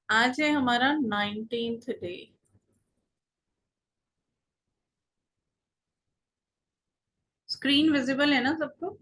आज है हमारा 19th डे। स्क्रीन विजिबल है ना सबको?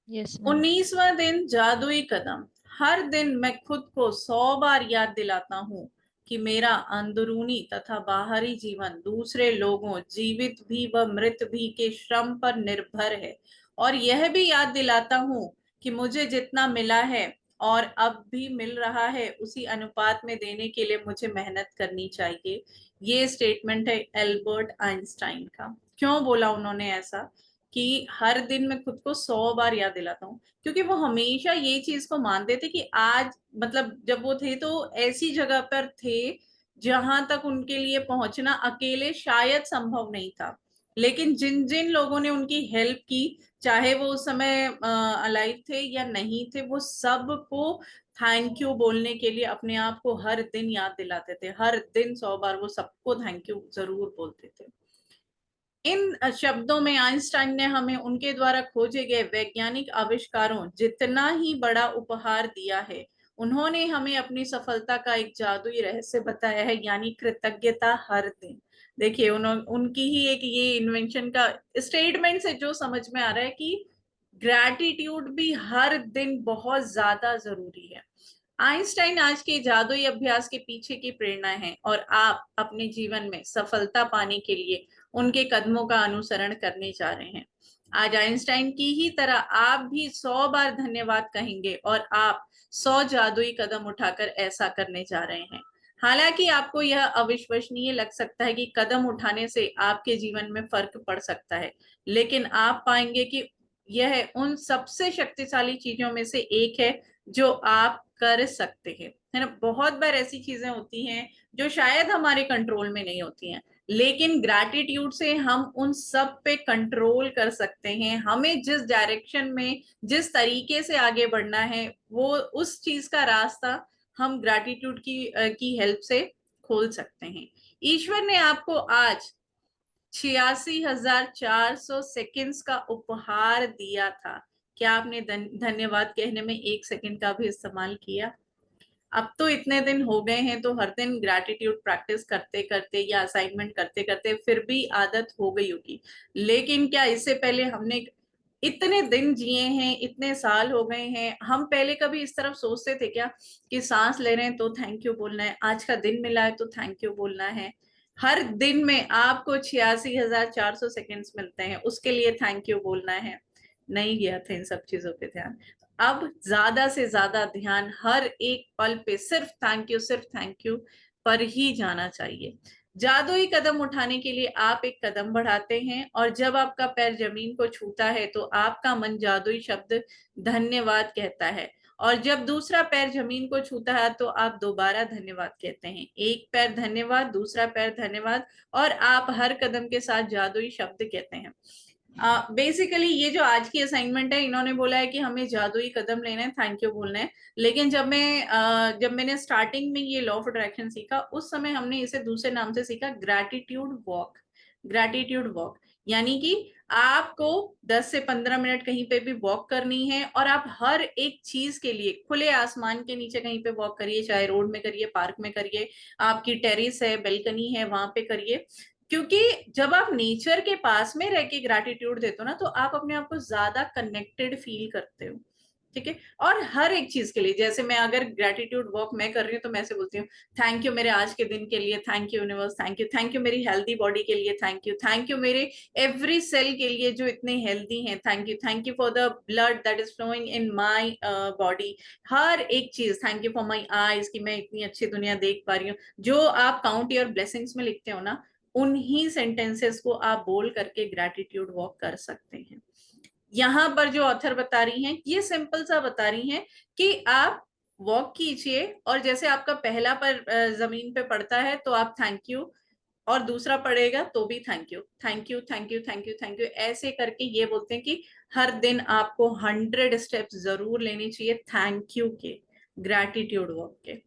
Yes ma'am. 19वां दिन जादुई कदम। हर दिन मैं खुद को 100 बार याद दिलाता हूँ कि मेरा अंदरूनी तथा बाहरी जीवन दूसरे लोगों, जीवित भी व मृत भी, के श्रम पर निर्भर है। और यह भी याद दिलाता हूँ कि मुझे जितना मिला है और अब भी मिल रहा है, उसी अनुपात में देने के लिए मुझे मेहनत करनी चाहिए। ये स्टेटमेंट है एल्बर्ट आइंस्टाइन का। क्यों बोला उन्होंने ऐसा कि हर दिन मैं खुद को 100 बार याद दिलाता हूँ? क्योंकि वो हमेशा ये चीज को मानते थे कि आज, मतलब जब वो थे तो ऐसी जगह पर थे जहां तक उनके लिए पहुंचना अकेले शायद संभव नहीं था। लेकिन जिन जिन लोगों ने उनकी हेल्प की, चाहे वो उस समय अलाइव थे या नहीं थे, वो सबको थैंक यू बोलने के लिए अपने आप को हर दिन याद दिलाते थे। हर दिन 100 बार वो सबको थैंक यू जरूर बोलते थे। इन शब्दों में आइंस्टाइन ने हमें उनके द्वारा खोजे गए वैज्ञानिक आविष्कारों जितना ही बड़ा उपहार दिया है। उन्होंने हमें अपनी सफलता का एक जादुई रहस्य बताया है, यानी कृतज्ञता हर दिन। देखिए, उन्होंने उनकी ही एक ये इन्वेंशन का स्टेटमेंट से जो समझ में आ रहा है कि ग्रैटिट्यूड भी हर दिन बहुत ज्यादा जरूरी है। आइंस्टाइन आज के जादुई अभ्यास के पीछे की प्रेरणा है, और आप अपने जीवन में सफलता पाने के लिए उनके कदमों का अनुसरण करने जा रहे हैं। आज आइंस्टाइन की ही तरह आप भी 100 बार धन्यवाद कहेंगे, और आप 100 जादुई कदम उठाकर ऐसा करने जा रहे हैं। हालांकि आपको यह अविश्वसनीय लग सकता है कि कदम उठाने से आपके जीवन में फर्क पड़ सकता है, लेकिन आप पाएंगे कि यह उन सबसे शक्तिशाली चीजों में से एक है जो आप कर सकते हैं। है ना? बहुत बार ऐसी चीजें होती हैं जो शायद हमारे कंट्रोल में नहीं होती हैं, लेकिन ग्रैटिट्यूड से हम उन सब पे कंट्रोल कर सकते हैं। हमें जिस डायरेक्शन में, जिस तरीके से आगे बढ़ना है, वो उस चीज का रास्ता हम ग्रैटिट्यूड की हेल्प से खोल सकते हैं। ईश्वर ने आपको आज 86,400 सेकेंड्स का उपहार दिया था। क्या आपने धन्यवाद कहने में 1 सेकंड का भी इस्तेमाल किया? अब तो इतने दिन हो गए हैं, तो हर दिन ग्रैटिट्यूड प्रैक्टिस करते करते या असाइनमेंट करते करते फिर भी आदत हो गई होगी। लेकिन क्या इससे पहले हमने इतने दिन जिए हैं, इतने साल हो गए हैं, हम पहले कभी इस तरफ सोचते थे क्या कि सांस ले रहे हैं तो थैंक यू बोलना है, आज का दिन मिला है तो थैंक यू बोलना है? हर दिन में आपको 86,400 सेकेंड्स मिलते हैं, उसके लिए थैंक यू बोलना है। नहीं गया था इन सब चीजों पे ध्यान। अब ज्यादा से ज्यादा ध्यान हर एक पल पे सिर्फ थैंक यू पर ही जाना चाहिए। जादुई कदम उठाने के लिए आप एक कदम बढ़ाते हैं, और जब आपका पैर जमीन को छूता है तो आपका मन जादुई शब्द धन्यवाद कहता है। और जब दूसरा पैर जमीन को छूता है तो आप दोबारा धन्यवाद कहते हैं। एक पैर धन्यवाद, दूसरा पैर धन्यवाद, और आप हर कदम के साथ जादुई शब्द कहते हैं। बेसिकली ये जो आज की असाइनमेंट है, इन्होंने बोला है कि हमें जादुई कदम लेना है, थैंक यू बोलना है। लेकिन जब मैंने स्टार्टिंग में ये लॉ ऑफ अट्रैक्शन सीखा, उस समय हमने इसे दूसरे नाम से सीखा, ग्रैटिट्यूड वॉक। ग्रैटिट्यूड वॉक यानी कि आपको 10 से 15 मिनट कहीं पे भी वॉक करनी है, और आप हर एक चीज के लिए खुले आसमान के नीचे कहीं पे वॉक करिए, चाहे रोड में करिए, पार्क में करिए, आपकी टेरिस है, बेल्कनी है, वहां पे करिए। क्योंकि जब आप नेचर के पास में रह के ग्रैटिट्यूड देते हो ना, तो आप अपने आप को ज्यादा कनेक्टेड फील करते हो। ठीक है? और हर एक चीज के लिए, जैसे मैं अगर ग्रैटिट्यूड वॉक मैं कर रही हूँ तो मैं ऐसे बोलती हूँ, थैंक यू मेरे आज के दिन के लिए, thank you universe, thank you मेरी हेल्दी बॉडी के लिए, थैंक यू मेरे एवरी सेल के लिए जो इतने हेल्दी हैं, thank you for the blood that is flowing in my body. हर एक चीज, thank you for my eyes कि मैं इतनी अच्छी दुनिया देख पा रही हूँ। जो आप काउंट योर ब्लेसिंग्स में लिखते हो ना, उन्हीं सेंटेंसेस को आप बोल करके ग्रैटिट्यूड वॉक कर सकते हैं। यहां पर जो ऑथर बता रही हैं, ये सिंपल सा बता रही हैं कि आप वॉक कीजिए, और जैसे आपका पहला पर जमीन पे पड़ता है तो आप थैंक यू, और दूसरा पड़ेगा तो भी thank you, thank you, thank you, thank you, thank you, ऐसे करके ये बोलते हैं कि हर दिन आपको 100 स्टेप्स जरूर लेने चाहिए थैंक यू के, ग्रैटिट्यूड वॉक के।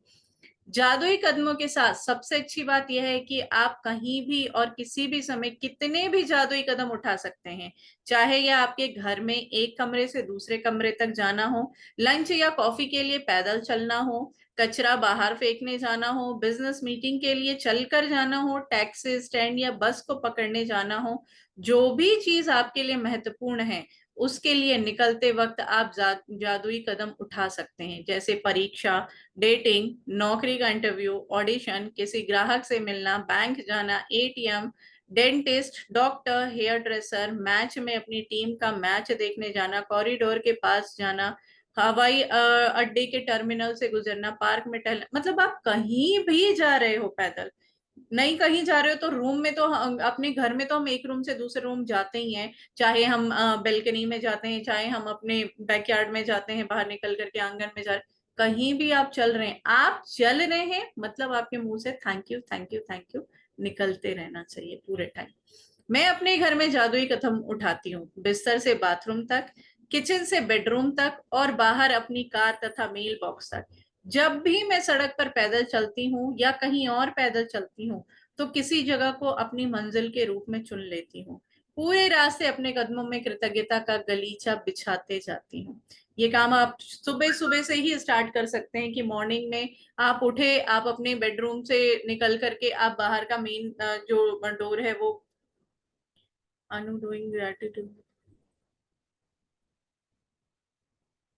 जादुई कदमों के साथ सबसे अच्छी बात यह है कि आप कहीं भी और किसी भी समय कितने भी जादुई कदम उठा सकते हैं। चाहे यह आपके घर में एक कमरे से दूसरे कमरे तक जाना हो, लंच या कॉफी के लिए पैदल चलना हो, कचरा बाहर फेंकने जाना हो, बिजनेस मीटिंग के लिए चलकर जाना हो, टैक्सी स्टैंड या बस को पकड़ने जाना हो, जो भी चीज आपके लिए महत्वपूर्ण है उसके लिए निकलते वक्त आप जादुई कदम उठा सकते हैं। जैसे परीक्षा, डेटिंग, नौकरी का इंटरव्यू, ऑडिशन, किसी ग्राहक से मिलना, बैंक जाना, ATM, dentist, doctor, hairdresser, match में अपनी टीम का मैच देखने जाना, कॉरिडोर के पास जाना, हवाई अड्डे के टर्मिनल से गुजरना, पार्क में टहलना, मतलब आप कहीं भी जा रहे हो पैदल, नहीं कहीं जा रहे हो तो रूम में तो अपने घर में तो हम एक रूम से दूसरे रूम जाते ही हैं, चाहे हम बेल्कनी में जाते हैं, चाहे हम अपने बैकयार्ड में जाते हैं, बाहर निकल करके आंगन में जा रहे हैं, कहीं भी आप चल रहे हैं, आप चल रहे हैं मतलब आपके मुंह से thank you thank you thank you निकलते रहना चाहिए पूरे टाइम। मैं अपने घर में जादुई कदम उठाती हूँ, बिस्तर से बाथरूम तक, किचन से बेडरूम तक और बाहर अपनी कार तथा मेल बॉक्स तक। जब भी मैं सड़क पर पैदल चलती हूँ या कहीं और पैदल चलती हूँ तो किसी जगह को अपनी मंजिल के रूप में चुन लेती हूँ। पूरे रास्ते अपने कदमों में कृतज्ञता का गलीचा बिछाते जाती हूँ। ये काम आप सुबह सुबह से ही स्टार्ट कर सकते हैं कि मॉर्निंग में आप उठे, आप अपने बेडरूम से निकल करके आप बाहर का मेन जो डोर है वो अनु डूइंग ग्रेटिट्यूड।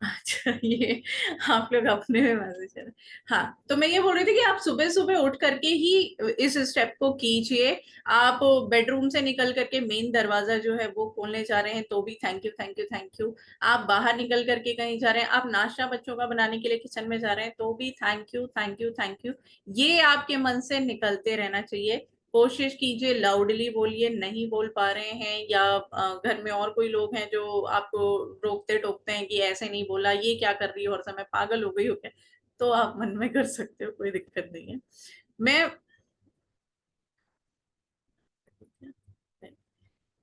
अच्छा, ये आप लोग अपने में मैसेज करें। हाँ, तो मैं ये बोल रही थी कि आप सुबह सुबह उठ करके ही इस स्टेप को कीजिए। आप बेडरूम से निकल करके मेन दरवाजा जो है वो खोलने जा रहे हैं तो भी thank you thank you thank you. आप बाहर निकल करके कहीं जा रहे हैं, आप नाश्ता बच्चों का बनाने के लिए किचन में जा रहे हैं तो भी thank you thank you thank you. ये आपके मन से निकलते रहना चाहिए। कोशिश कीजिए लाउडली बोलिए, नहीं बोल पा रहे हैं या घर में और कोई लोग हैं जो आपको रोकते टोकते हैं कि ऐसे नहीं बोला, ये क्या कर रही हो, हर समय पागल हो गई हो क्या, तो आप मन में कर सकते हो, कोई दिक्कत नहीं है। मैं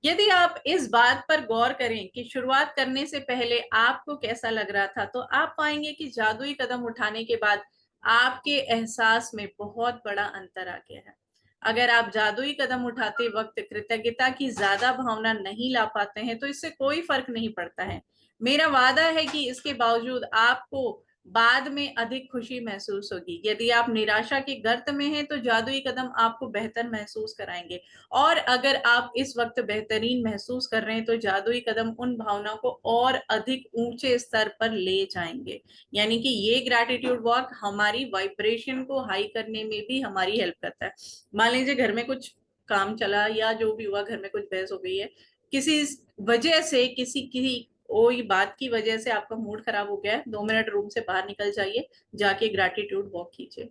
यदि आप इस बात पर गौर करें कि शुरुआत करने से पहले आपको कैसा लग रहा था तो आप पाएंगे कि जादुई कदम उठाने के बाद आपके एहसास में बहुत बड़ा अंतर आ गया है। अगर आप जादुई कदम उठाते वक्त कृतज्ञता की ज्यादा भावना नहीं ला पाते हैं तो इससे कोई फर्क नहीं पड़ता है। मेरा वादा है कि इसके बावजूद आपको बाद में अधिक खुशी महसूस होगी। यदि आप निराशा के गर्त में हैं तो जादुई कदम आपको बेहतर महसूस कराएंगे, और अगर आप इस वक्त बेहतरीन महसूस कर रहे हैं तो जादुई कदम उन भावनाओं को और अधिक ऊंचे स्तर पर ले जाएंगे। यानी कि ये ग्रैटिट्यूड वॉक हमारी वाइब्रेशन को हाई करने में भी हमारी हेल्प करता है। मान लीजिए घर में कुछ काम चला या जो भी हुआ, घर में कुछ बहस हो गई है, किसी वजह से, किसी की कोई बात की वजह से आपका मूड खराब हो गया है, 2 मिनट रूम से बाहर निकल जाइए, जाके ग्रैटिट्यूड वॉक कीजिए।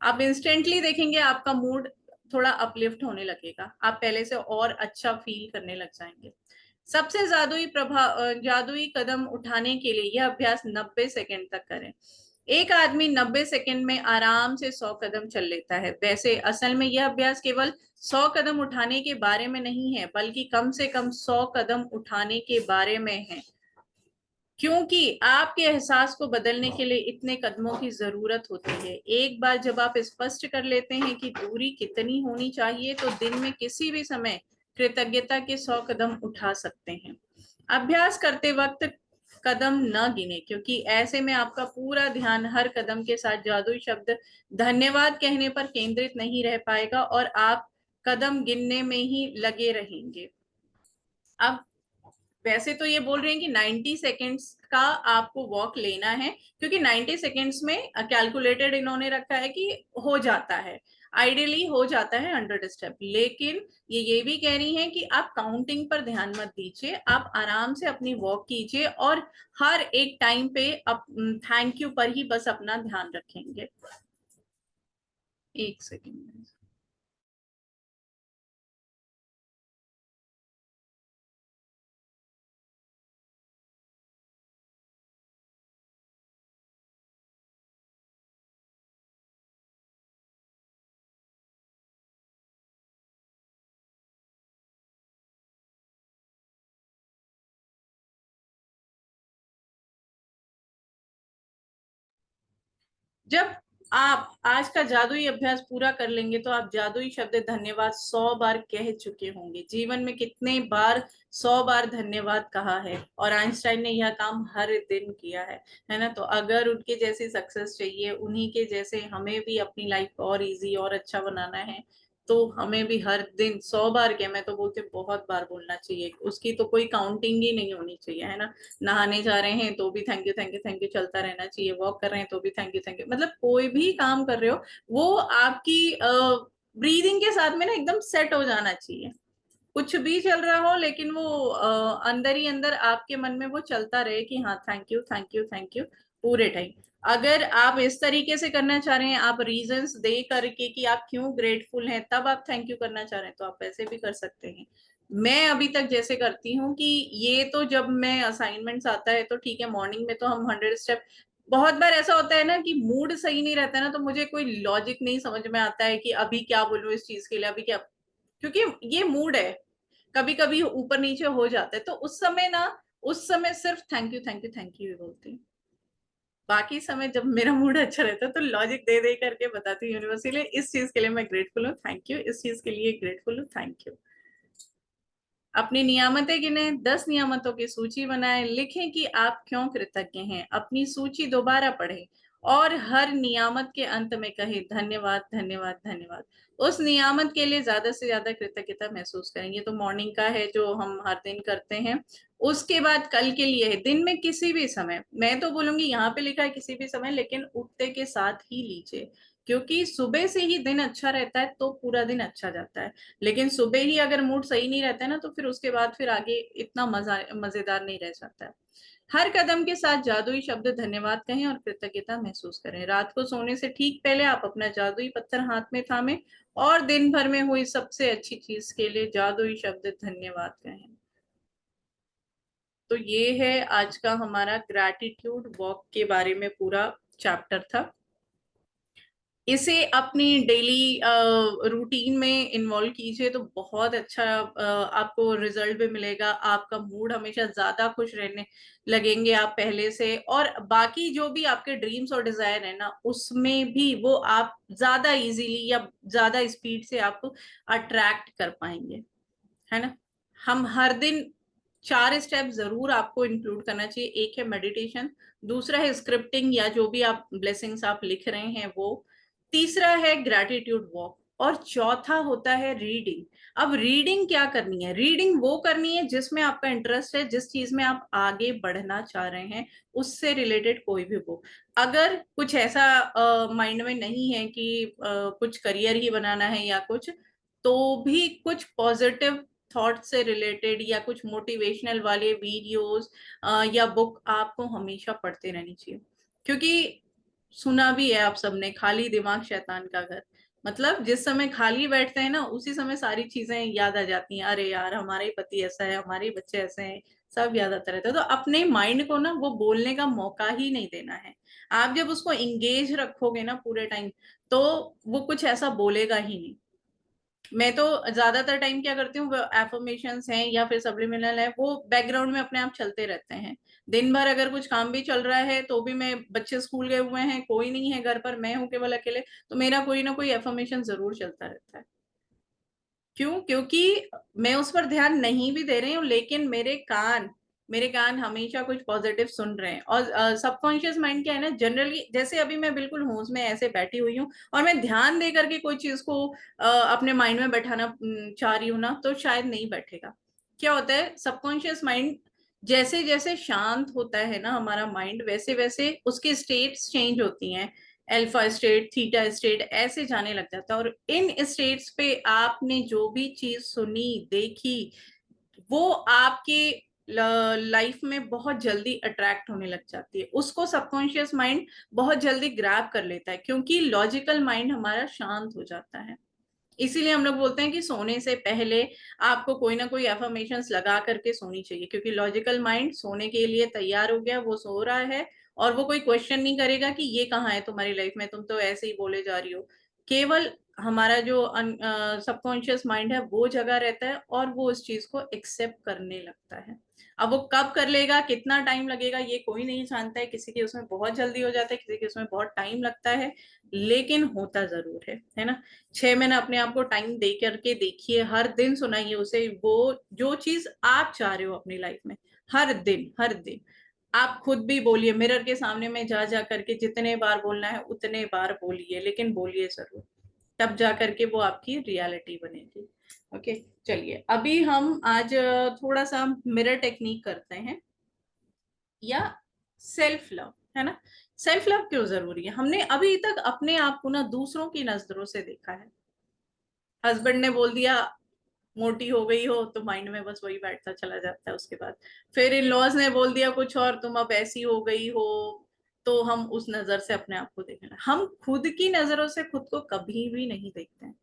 आप इंस्टेंटली देखेंगे आपका मूड थोड़ा अपलिफ्ट होने लगेगा, आप पहले से और अच्छा फील करने लग जाएंगे। सबसे जादुई कदम उठाने के लिए यह अभ्यास 90 सेकेंड तक करें। एक आदमी 90 सेकेंड में आराम से 100 कदम चल लेता है। वैसे असल में यह अभ्यास केवल 100 कदम उठाने के बारे में नहीं है बल्कि कम से कम 100 कदम उठाने के बारे में है, क्योंकि आपके एहसास को बदलने के लिए इतने कदमों की जरूरत होती है। एक बार जब आप स्पष्ट कर लेते हैं कि दूरी कितनी होनी चाहिए तो दिन में किसी भी समय कृतज्ञता के 100 कदम उठा सकते हैं। अभ्यास करते वक्त कदम न गिने, क्योंकि ऐसे में आपका पूरा ध्यान हर कदम के साथ जादुई शब्द धन्यवाद कहने पर केंद्रित नहीं रह पाएगा और आप कदम गिनने में ही लगे रहेंगे। अब वैसे तो ये बोल रहे हैं कि 90 सेकेंड्स का आपको वॉक लेना है, क्योंकि 90 सेकेंड्स में कैलकुलेटेड इन्होंने रखा है कि हो जाता है, आइडियली हो जाता है 100 स्टेप। लेकिन ये भी कह रही हैं कि आप काउंटिंग पर ध्यान मत दीजिए, आप आराम से अपनी वॉक कीजिए और हर एक टाइम पे थैंक यू पर ही बस अपना ध्यान रखेंगे। एक सेकेंड। जब आप आज का जादुई अभ्यास पूरा कर लेंगे तो आप जादुई शब्द धन्यवाद 100 बार कह चुके होंगे। जीवन में कितने बार 100 बार धन्यवाद कहा है, और आइंस्टाइन ने यह काम हर दिन किया है ना। तो अगर उनके जैसी सक्सेस चाहिए, उन्हीं के जैसे हमें भी अपनी लाइफ को और इजी और अच्छा बनाना है, तो हमें भी हर दिन 100 बार, क्या मैं तो बोलते बहुत बार बोलना चाहिए। उसकी तो कोई काउंटिंग ही नहीं होनी चाहिए, है ना। नहाने जा रहे हैं तो भी thank you thank you thank you चलता रहना चाहिए। वॉक कर रहे हैं तो भी थैंक यू थैंक यू, मतलब कोई भी काम कर रहे हो वो आपकी ब्रीदिंग के साथ में ना एकदम सेट हो जाना चाहिए। कुछ भी चल रहा हो लेकिन वो अंदर ही अंदर आपके मन में वो चलता रहे कि हाँ thank you thank you thank you पूरे टाइम। अगर आप इस तरीके से करना चाह रहे हैं, आप रीजंस दे करके कि आप क्यों ग्रेटफुल हैं, तब आप थैंक यू करना चाह रहे हैं, तो आप वैसे भी कर सकते हैं। मैं अभी तक जैसे करती हूँ कि ये तो जब मैं असाइनमेंट्स आता है तो ठीक है, मॉर्निंग में तो हम 100 स्टेप। बहुत बार ऐसा होता है ना कि मूड सही नहीं रहता है ना, तो मुझे कोई लॉजिक नहीं समझ में आता है कि अभी क्या बोलूं इस चीज के लिए, अभी क्या, क्योंकि ये मूड है, कभी कभी ऊपर नीचे हो जाता है। तो उस समय ना, उस समय सिर्फ thank you thank you thank you ही बोलती हूँ। बाकी समय जब मेरा मूड अच्छा रहता है तो लॉजिक दे दे करके बताती हूँ यूनिवर्सली, इस चीज के लिए मैं ग्रेटफुल हूँ थैंक यू, इस चीज के लिए ग्रेटफुल हूँ थैंक यू। अपनी नियामतें गिने, 10 नियामतों की सूची बनाएं, लिखें कि आप क्यों कृतज्ञ हैं, अपनी सूची दोबारा पढ़ें और हर नियामत के अंत में कहें धन्यवाद धन्यवाद धन्यवाद। उस नियामत के लिए ज्यादा से ज्यादा कृतज्ञता महसूस करें। ये तो मॉर्निंग का है जो हम हर दिन करते हैं। उसके बाद कल के लिए है, दिन में किसी भी समय, मैं तो बोलूंगी यहाँ पे लिखा है किसी भी समय, लेकिन उठते के साथ ही लीजिए, क्योंकि सुबह से ही दिन अच्छा रहता है तो पूरा दिन अच्छा जाता है। लेकिन सुबह ही अगर मूड सही नहीं रहता है ना, तो फिर उसके बाद फिर आगे इतना मजेदार नहीं रह जाता है। हर कदम के साथ जादुई शब्द धन्यवाद कहें और कृतज्ञता महसूस करें। रात को सोने से ठीक पहले आप अपना जादुई पत्थर हाथ में थामें और दिन भर में हुई सबसे अच्छी चीज के लिए जादुई शब्द धन्यवाद कहें। तो ये है आज का हमारा ग्रैटिट्यूड वॉक के बारे में पूरा चैप्टर था। इसे अपनी डेली रूटीन में इन्वॉल्व कीजिए तो बहुत अच्छा आपको रिजल्ट भी मिलेगा। आपका मूड हमेशा ज्यादा खुश रहने लगेंगे आप पहले से, और बाकी जो भी आपके ड्रीम्स और डिजायर है ना, उसमें भी वो आप ज्यादा इजीली या ज्यादा स्पीड से आप अट्रैक्ट कर पाएंगे, है ना। हम हर दिन 4 स्टेप जरूर आपको इंक्लूड करना चाहिए। एक है मेडिटेशन, दूसरा है स्क्रिप्टिंग या जो भी आप ब्लेसिंग्स आप लिख रहे हैं वो, तीसरा है ग्रैटिट्यूड वॉक, और चौथा होता है रीडिंग। अब रीडिंग क्या करनी है? रीडिंग वो करनी है जिसमें आपका इंटरेस्ट है, जिस चीज में आप आगे बढ़ना चाह रहे हैं, उससे रिलेटेड कोई भी बुक। अगर कुछ ऐसा माइंड में नहीं है कि कुछ करियर ही बनाना है या कुछ, तो भी कुछ पॉजिटिव थॉट से रिलेटेड या कुछ मोटिवेशनल वाले वीडियोस या बुक आपको हमेशा पढ़ते रहनी चाहिए। क्योंकि सुना भी है आप सबने, खाली दिमाग शैतान का घर। मतलब जिस समय खाली बैठते हैं ना, उसी समय सारी चीजें याद आ जाती हैं। अरे यार हमारा ही पति ऐसा है, हमारे बच्चे ऐसे हैं, सब याद आता रहता है। तो अपने माइंड को ना वो बोलने का मौका ही नहीं देना है। आप जब उसको इंगेज रखोगे ना पूरे टाइम, तो वो कुछ ऐसा बोलेगा ही नहीं। मैं तो ज्यादातर टाइम क्या करती हूँ, एफर्मेशंस हैं या फिर सब्लिमिनल है, वो बैकग्राउंड में अपने आप चलते रहते हैं। दिन भर अगर कुछ काम भी चल रहा है तो भी, मैं बच्चे स्कूल गए हुए हैं, कोई नहीं है घर पर, मैं हूँ केवल अकेले, तो मेरा कोई ना कोई एफर्मेशन जरूर चलता रहता है। क्यों? क्योंकि मैं उस पर ध्यान नहीं भी दे रही हूँ, लेकिन मेरे कान हमेशा कुछ पॉजिटिव सुन रहे हैं। और सबकॉन्शियस माइंड क्या है ना, जनरली जैसे अभी मैं बिल्कुल होश में ऐसे बैठी हुई हूँ और मैं ध्यान दे करके कोई चीज को अपने माइंड में बैठाना चाह रही हूँ ना, तो शायद नहीं बैठेगा। क्या होता है, सबकॉन्शियस माइंड जैसे जैसे शांत होता है ना हमारा माइंड, वैसे वैसे उसकी स्टेट्स चेंज होती हैं। अल्फा स्टेट, थीटा स्टेट, ऐसे जाने लग जाता है। और इन स्टेट्स पे आपने जो भी चीज सुनी, देखी, वो आपके लाइफ में बहुत जल्दी अट्रैक्ट होने लग जाती है। उसको सबकॉन्शियस माइंड बहुत जल्दी ग्रैब कर लेता है, क्योंकि लॉजिकल माइंड हमारा शांत हो जाता है। इसीलिए हम लोग बोलते हैं कि सोने से पहले आपको कोई ना कोई एफर्मेशंस लगा करके सोनी चाहिए, क्योंकि लॉजिकल माइंड सोने के लिए तैयार हो गया, वो सो रहा है, और वो कोई क्वेश्चन नहीं करेगा कि ये कहाँ है तुम्हारी लाइफ में, तुम तो ऐसे ही बोले जा रही हो। केवल हमारा जो सबकॉन्शियस माइंड है वो जगह रहता है और वो उस चीज को एक्सेप्ट करने लगता है। अब वो कब कर लेगा, कितना टाइम लगेगा, ये कोई नहीं जानता है। किसी के उसमें बहुत जल्दी हो जाता है, किसी के उसमें बहुत टाइम लगता है, लेकिन होता जरूर है ना। 6 महीने अपने आप को टाइम दे करके देखिए, हर दिन सुनाइए उसे वो जो चीज आप चाह रहे हो अपनी लाइफ में। हर दिन हर दिन आप खुद भी बोलिए, मिरर के सामने में जा जा करके जितने बार बोलना है उतने बार बोलिए, लेकिन बोलिए जरूर। तब जा करके वो आपकी रियलिटी बनेगी। ओके, चलिए अभी हम आज थोड़ा सा मिरर टेक्निक करते हैं, या सेल्फ लव, है ना। सेल्फ लव क्यों जरूरी है? हमने अभी तक अपने आप को ना दूसरों की नजरों से देखा है। हस्बैंड ने बोल दिया मोटी हो गई हो, तो माइंड में बस वही बैठता चला जाता है। उसके बाद फिर इन लॉज ने बोल दिया कुछ और, तुम अब ऐसी हो गई हो, तो हम उस नजर से अपने आप को देखना। हम खुद की नजरों से खुद को कभी भी नहीं देखते हैं,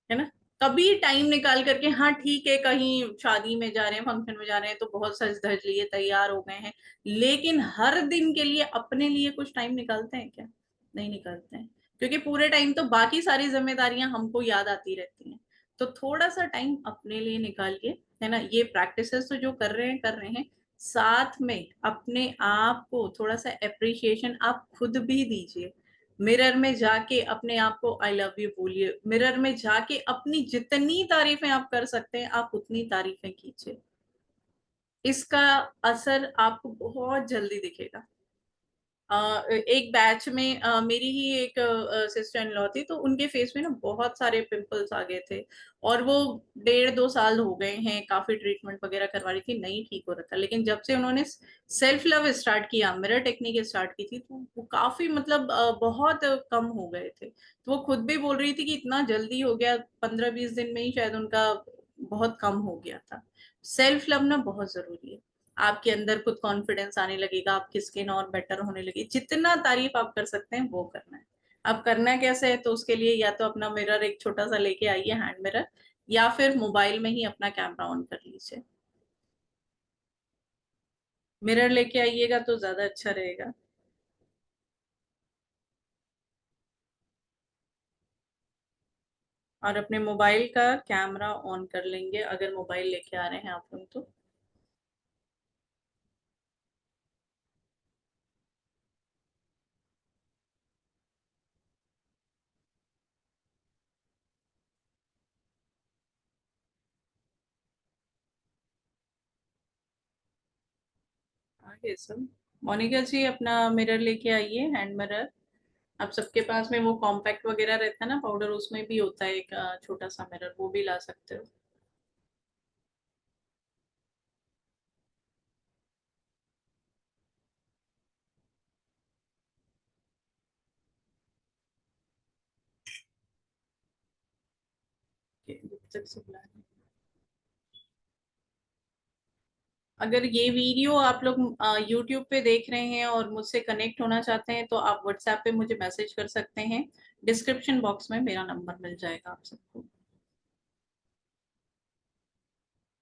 है ना। कभी टाइम निकाल करके, हाँ ठीक है, कहीं शादी में जा रहे हैं, फंक्शन में जा रहे हैं, तो बहुत सज धज लिए तैयार हो गए हैं, लेकिन हर दिन के लिए अपने लिए कुछ टाइम निकालते हैं क्या? नहीं निकालते हैं, क्योंकि पूरे टाइम तो बाकी सारी जिम्मेदारियां हमको याद आती रहती हैं। तो थोड़ा सा टाइम अपने लिए निकालिए, है ना। ये प्रैक्टिसेस तो जो कर रहे हैं, साथ में अपने आप को थोड़ा सा अप्रिशिएशन आप खुद भी दीजिए। मिरर में जाके अपने आप को आई लव यू बोलिए। मिरर में जाके अपनी जितनी तारीफें आप कर सकते हैं, आप उतनी तारीफें कीजिए। इसका असर आपको बहुत जल्दी दिखेगा। एक बैच में मेरी ही एक सिस्टर इन लॉ थी, तो उनके फेस में ना बहुत सारे पिंपल्स आ गए थे, और वो 1.5-2 साल हो गए हैं, काफी ट्रीटमेंट वगैरह करवा रही थी, नहीं ठीक हो रहा था। लेकिन जब से उन्होंने सेल्फ लव स्टार्ट किया, मिरर टेक्निक स्टार्ट की थी, तो वो काफी मतलब बहुत कम हो गए थे। तो वो खुद भी बोल रही थी कि इतना जल्दी हो गया, 15-20 दिन में ही शायद उनका बहुत कम हो गया था। सेल्फ लव ना बहुत जरूरी है। आपके अंदर खुद कॉन्फिडेंस आने लगेगा, आपकी स्किन और बेटर होने लगी। जितना तारीफ आप कर सकते हैं वो करना है। अब करना कैसे है? तो उसके लिए या तो अपना मिरर एक छोटा सा लेके आइए, हैंड मिरर, या फिर मोबाइल में ही अपना कैमरा ऑन कर लीजिए। मिरर लेके आइएगा तो ज्यादा अच्छा रहेगा। और अपने मोबाइल का कैमरा ऑन कर लेंगे, अगर मोबाइल लेके आ रहे हैं आप लोग तो। आगे सब, मोनिका जी अपना मिरर लेके आइए, हैंड मिरर। अब सबके पास में वो कॉम्पैक्ट वगैरह रहता है ना पाउडर, उसमें भी होता है एक छोटा सा मिरर, वो भी ला सकते हो। जब से बुला रहे हैं। अगर ये वीडियो आप लोग यूट्यूब पे देख रहे हैं और मुझसे कनेक्ट होना चाहते हैं, तो आप व्हाट्सएप पे मुझे मैसेज कर सकते हैं। डिस्क्रिप्शन बॉक्स में मेरा नंबर मिल जाएगा आप सबको।